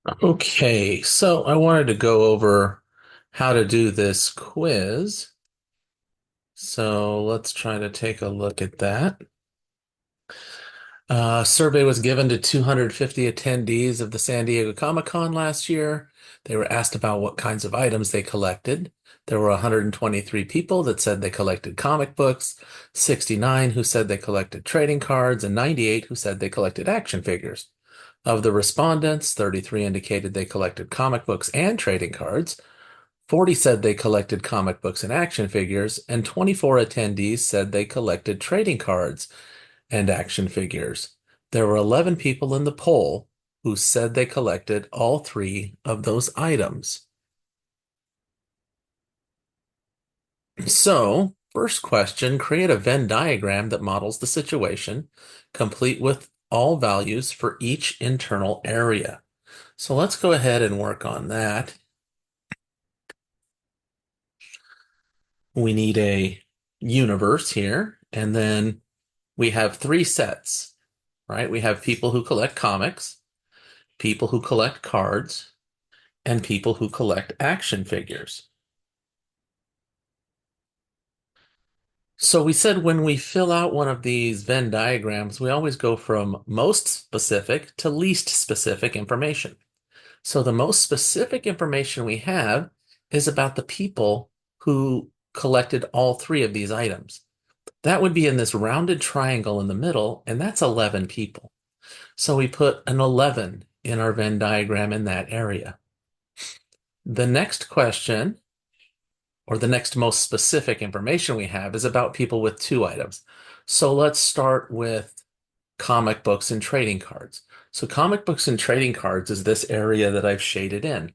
Okay, so I wanted to go over how to do this quiz. So let's try to take a look at that. A survey was given to 250 attendees of the San Diego Comic-Con last year. They were asked about what kinds of items they collected. There were 123 people that said they collected comic books, 69 who said they collected trading cards, and 98 who said they collected action figures. Of the respondents, 33 indicated they collected comic books and trading cards. 40 said they collected comic books and action figures, and 24 attendees said they collected trading cards and action figures. There were 11 people in the poll who said they collected all three of those items. So, first question, create a Venn diagram that models the situation, complete with all values for each internal area. So let's go ahead and work on that. We need a universe here, and then we have three sets, right? We have people who collect comics, people who collect cards, and people who collect action figures. So we said when we fill out one of these Venn diagrams, we always go from most specific to least specific information. So the most specific information we have is about the people who collected all three of these items. That would be in this rounded triangle in the middle, and that's 11 people. So we put an 11 in our Venn diagram in that area. The next question, or the next most specific information we have, is about people with two items. So let's start with comic books and trading cards. So comic books and trading cards is this area that I've shaded in.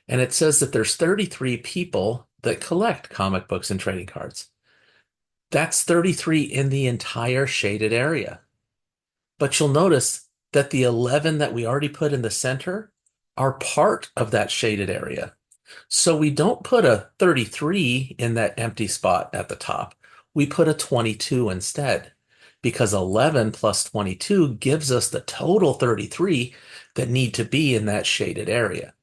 And it says that there's 33 people that collect comic books and trading cards. That's 33 in the entire shaded area. But you'll notice that the 11 that we already put in the center are part of that shaded area. So we don't put a 33 in that empty spot at the top. We put a 22 instead because 11 plus 22 gives us the total 33 that need to be in that shaded area.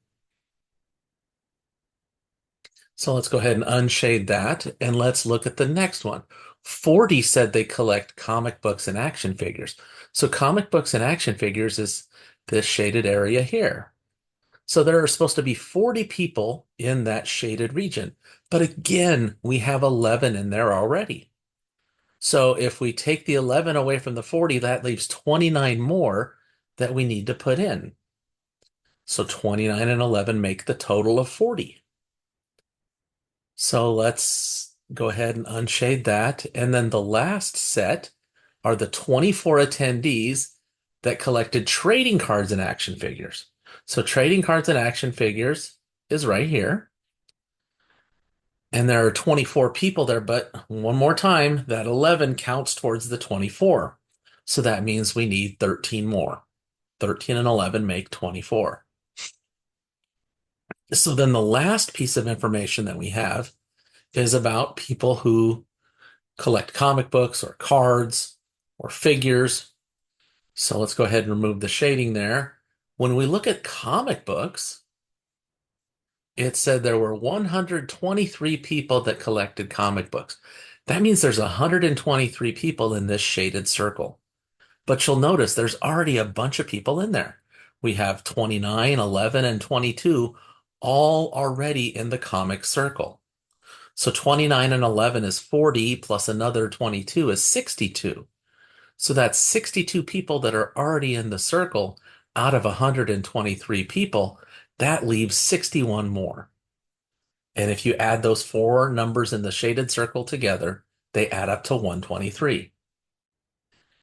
So let's go ahead and unshade that and let's look at the next one. 40 said they collect comic books and action figures. So comic books and action figures is this shaded area here. So there are supposed to be 40 people in that shaded region. But again, we have 11 in there already. So if we take the 11 away from the 40, that leaves 29 more that we need to put in. So 29 and 11 make the total of 40. So let's go ahead and unshade that. And then the last set are the 24 attendees that collected trading cards and action figures. So trading cards and action figures is right here. And there are 24 people there, but one more time, that 11 counts towards the 24. So that means we need 13 more. 13 and 11 make 24. So then the last piece of information that we have is about people who collect comic books or cards or figures. So let's go ahead and remove the shading there. When we look at comic books, it said there were 123 people that collected comic books. That means there's 123 people in this shaded circle. But you'll notice there's already a bunch of people in there. We have 29, 11, and 22 all already in the comic circle. So 29 and 11 is 40 plus another 22 is 62. So that's 62 people that are already in the circle out of 123 people. That leaves 61 more. And if you add those four numbers in the shaded circle together, they add up to 123.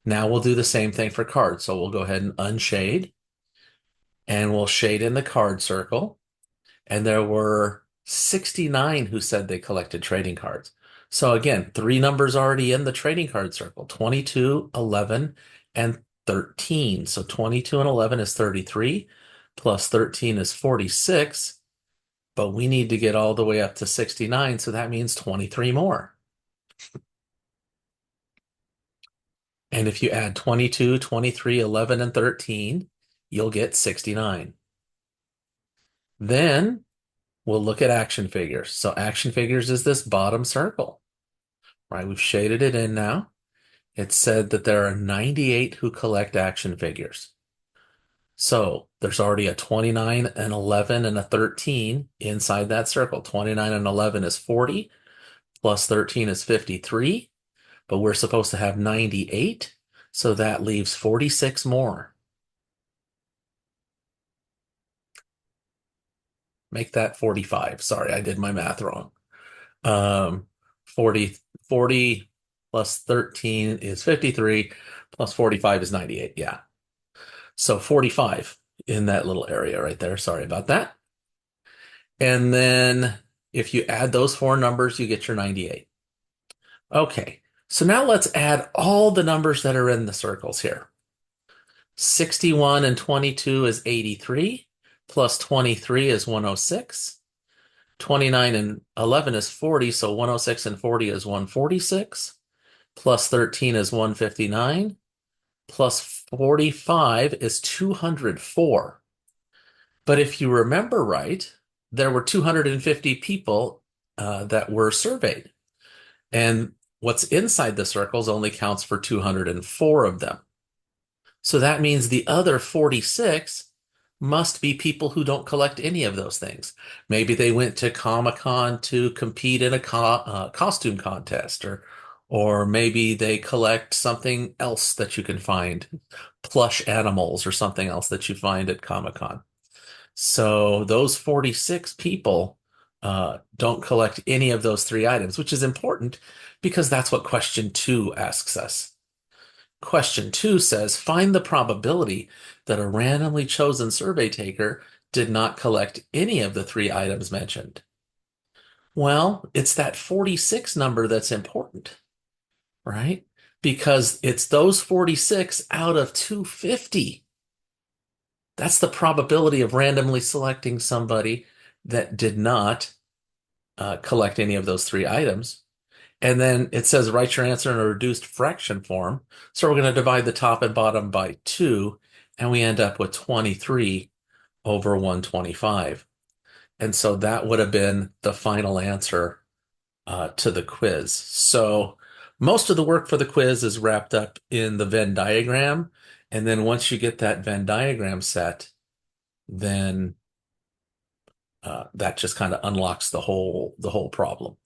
Now we'll do the same thing for cards. So we'll go ahead and unshade and we'll shade in the card circle. And there were 69 who said they collected trading cards. So again, three numbers already in the trading card circle, 22, 11, and 13. So 22 and 11 is 33, plus 13 is 46, but we need to get all the way up to 69, so that means 23 more. And if you add 22, 23, 11, and 13, you'll get 69. Then we'll look at action figures. So action figures is this bottom circle, right? We've shaded it in now. It said that there are 98 who collect action figures. So there's already a 29, an 11, and a 13 inside that circle. 29 and 11 is 40, plus 13 is 53, but we're supposed to have 98, so that leaves 46 more. Make that 45. Sorry, I did my math wrong. Um, 40, 40 plus 13 is 53, plus 45 is 98. Yeah. So 45 in that little area right there. Sorry about that. And then if you add those four numbers, you get your 98. Okay. So now let's add all the numbers that are in the circles here. 61 and 22 is 83, plus 23 is 106. 29 and 11 is 40, so 106 and 40 is 146. Plus 13 is 159. Plus 45 is 204. But if you remember right, there were 250 people that were surveyed. And what's inside the circles only counts for 204 of them. So that means the other 46 must be people who don't collect any of those things. Maybe they went to Comic-Con to compete in a costume contest, or maybe they collect something else that you can find, plush animals or something else that you find at Comic-Con. So those 46 people don't collect any of those three items, which is important because that's what question 2 asks us. Question 2 says, find the probability that a randomly chosen survey taker did not collect any of the three items mentioned. Well, it's that 46 number that's important, right? Because it's those 46 out of 250. That's the probability of randomly selecting somebody that did not collect any of those three items. And then it says write your answer in a reduced fraction form. So we're going to divide the top and bottom by 2, and we end up with 23 over 125. And so that would have been the final answer to the quiz. So most of the work for the quiz is wrapped up in the Venn diagram. And then once you get that Venn diagram set, then that just kind of unlocks the whole problem.